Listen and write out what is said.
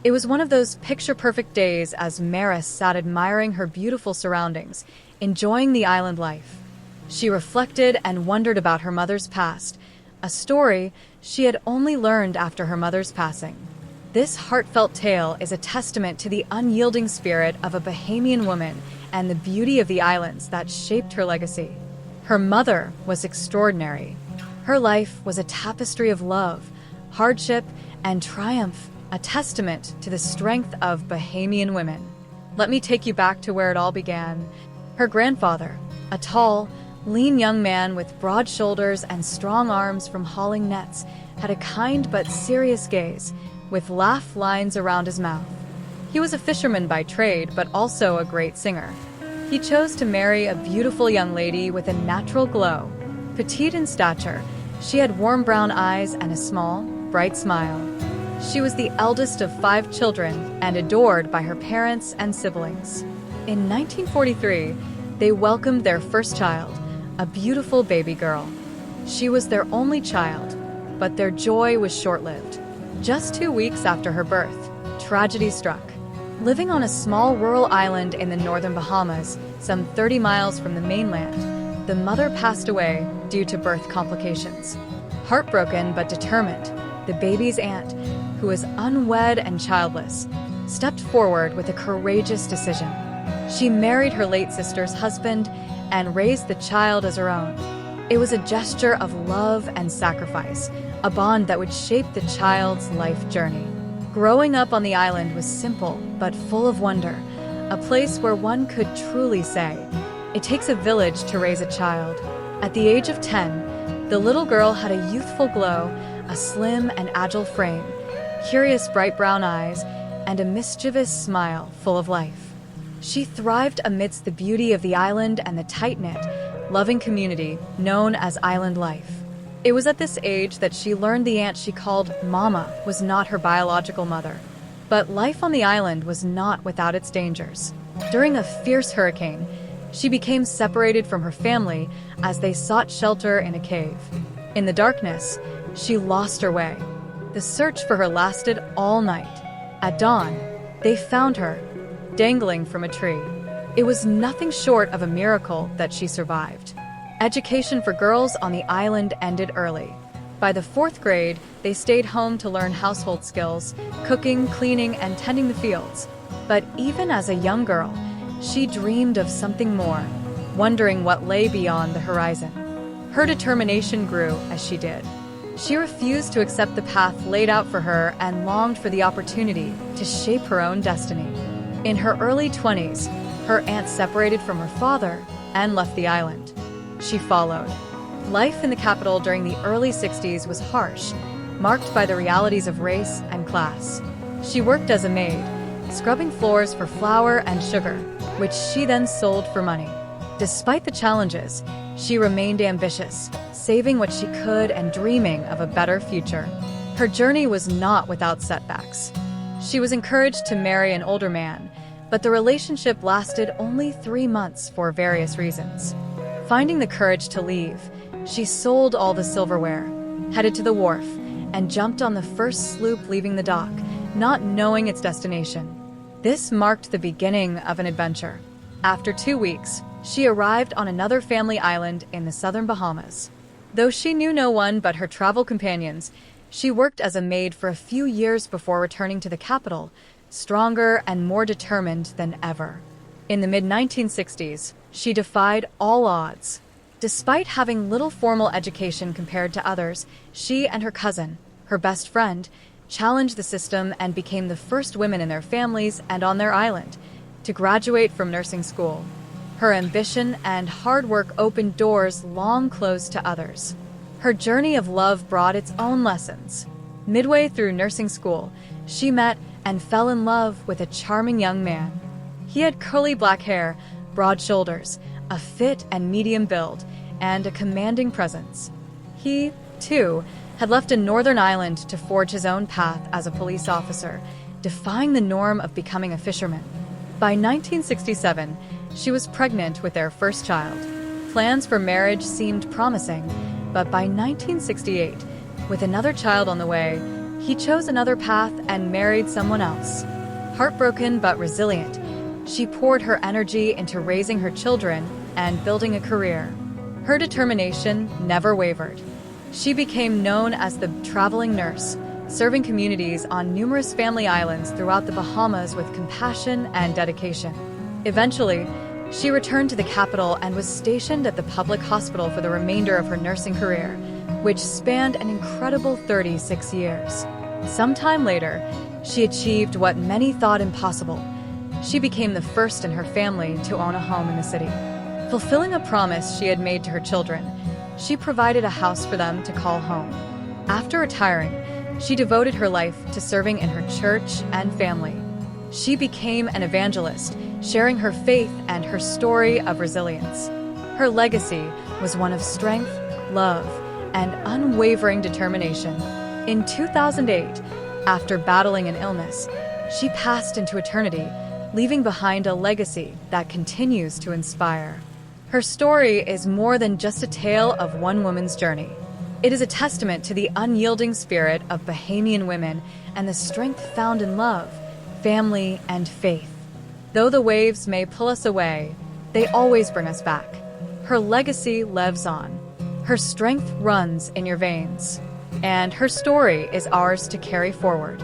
It was one of those picture-perfect days as Maris sat admiring her beautiful surroundings, enjoying the island life. She reflected and wondered about her mother's past, a story she had only learned after her mother's passing. This heartfelt tale is a testament to the unyielding spirit of a Bahamian woman and the beauty of the islands that shaped her legacy. Her mother was extraordinary. Her life was a tapestry of love, hardship, and triumph, a testament to the strength of Bahamian women. Let me take you back to where it all began. Her grandfather, a tall, lean young man with broad shoulders and strong arms from hauling nets, had a kind but serious gaze, with laugh lines around his mouth. He was a fisherman by trade, but also a great singer. He chose to marry a beautiful young lady with a natural glow. Petite in stature, she had warm brown eyes and a small, bright smile. She was the eldest of 5 children and adored by her parents and siblings. In 1943, they welcomed their first child, a beautiful baby girl. She was their only child, but their joy was short-lived. Just 2 weeks after her birth, tragedy struck. Living on a small rural island in the northern Bahamas, some 30 miles from the mainland, the mother passed away due to birth complications. Heartbroken but determined, the baby's aunt, who was unwed and childless, stepped forward with a courageous decision. She married her late sister's husband and raised the child as her own. It was a gesture of love and sacrifice, a bond that would shape the child's life journey. Growing up on the island was simple but full of wonder, a place where one could truly say, "It takes a village to raise a child." At the age of 10, the little girl had a youthful glow, a slim and agile frame, curious bright brown eyes, and a mischievous smile full of life. She thrived amidst the beauty of the island and the tight-knit, loving community known as island life. It was at this age that she learned the aunt she called Mama was not her biological mother. But life on the island was not without its dangers. During a fierce hurricane, she became separated from her family as they sought shelter in a cave. In the darkness, she lost her way. The search for her lasted all night. At dawn, they found her, dangling from a tree. It was nothing short of a miracle that she survived. Education for girls on the island ended early. By the 4th grade, they stayed home to learn household skills, cooking, cleaning, and tending the fields. But even as a young girl, she dreamed of something more, wondering what lay beyond the horizon. Her determination grew as she did. She refused to accept the path laid out for her and longed for the opportunity to shape her own destiny. In her early 20s, her aunt separated from her father and left the island. She followed. Life in the capital during the early 60s was harsh, marked by the realities of race and class. She worked as a maid, scrubbing floors for flour and sugar, which she then sold for money. Despite the challenges, she remained ambitious, saving what she could and dreaming of a better future. Her journey was not without setbacks. She was encouraged to marry an older man, but the relationship lasted only 3 months for various reasons. Finding the courage to leave, she sold all the silverware, headed to the wharf, and jumped on the first sloop leaving the dock, not knowing its destination. This marked the beginning of an adventure. After 2 weeks, she arrived on another family island in the southern Bahamas. Though she knew no one but her travel companions, she worked as a maid for a few years before returning to the capital, stronger and more determined than ever. In the mid-1960s, she defied all odds. Despite having little formal education compared to others, she and her cousin, her best friend, challenged the system and became the first women in their families and on their island to graduate from nursing school. Her ambition and hard work opened doors long closed to others. Her journey of love brought its own lessons. Midway through nursing school, she met and fell in love with a charming young man. He had curly black hair, broad shoulders, a fit and medium build, and a commanding presence. He, too, had left a northern island to forge his own path as a police officer, defying the norm of becoming a fisherman. By 1967, she was pregnant with their first child. Plans for marriage seemed promising, but by 1968, with another child on the way, He chose another path and married someone else. Heartbroken but resilient, she poured her energy into raising her children and building a career. Her determination never wavered. She became known as the traveling nurse, serving communities on numerous family islands throughout the Bahamas with compassion and dedication. Eventually, she returned to the capital and was stationed at the public hospital for the remainder of her nursing career, which spanned an incredible 36 years. Sometime later, she achieved what many thought impossible. She became the first in her family to own a home in the city. Fulfilling a promise she had made to her children, she provided a house for them to call home. After retiring, she devoted her life to serving in her church and family. She became an evangelist, sharing her faith and her story of resilience. Her legacy was one of strength, love, and unwavering determination. In 2008, after battling an illness, she passed into eternity, leaving behind a legacy that continues to inspire. Her story is more than just a tale of one woman's journey. It is a testament to the unyielding spirit of Bahamian women and the strength found in love, family, and faith. Though the waves may pull us away, they always bring us back. Her legacy lives on. Her strength runs in your veins. And her story is ours to carry forward.